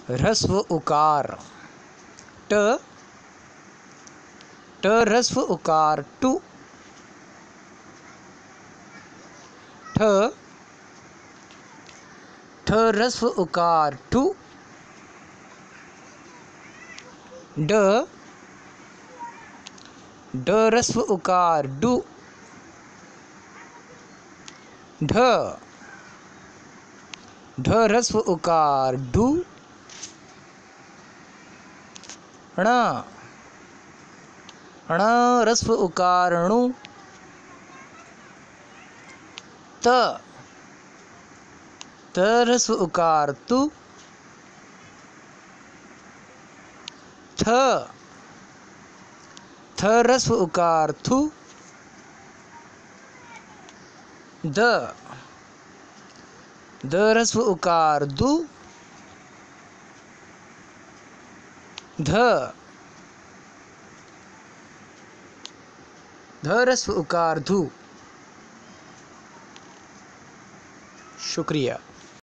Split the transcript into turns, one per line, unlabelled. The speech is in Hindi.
ह्रस्व उकार ट, ट ह्रस्व उकार टू, ठ, ठ ह्रस्व उकार टू, ड, ड ह्रस्व उकार डू, ढ, ढ ह्रस्व उकार डू, ण, ण ह्रस्व उकार णु, त, त ह्रस्व उकार तु, थ, थ ह्रस्व उकार थु, द, द ह्रस्व उकार दु, ध, ध ह्रस्व उकार धु। शुक्रिया।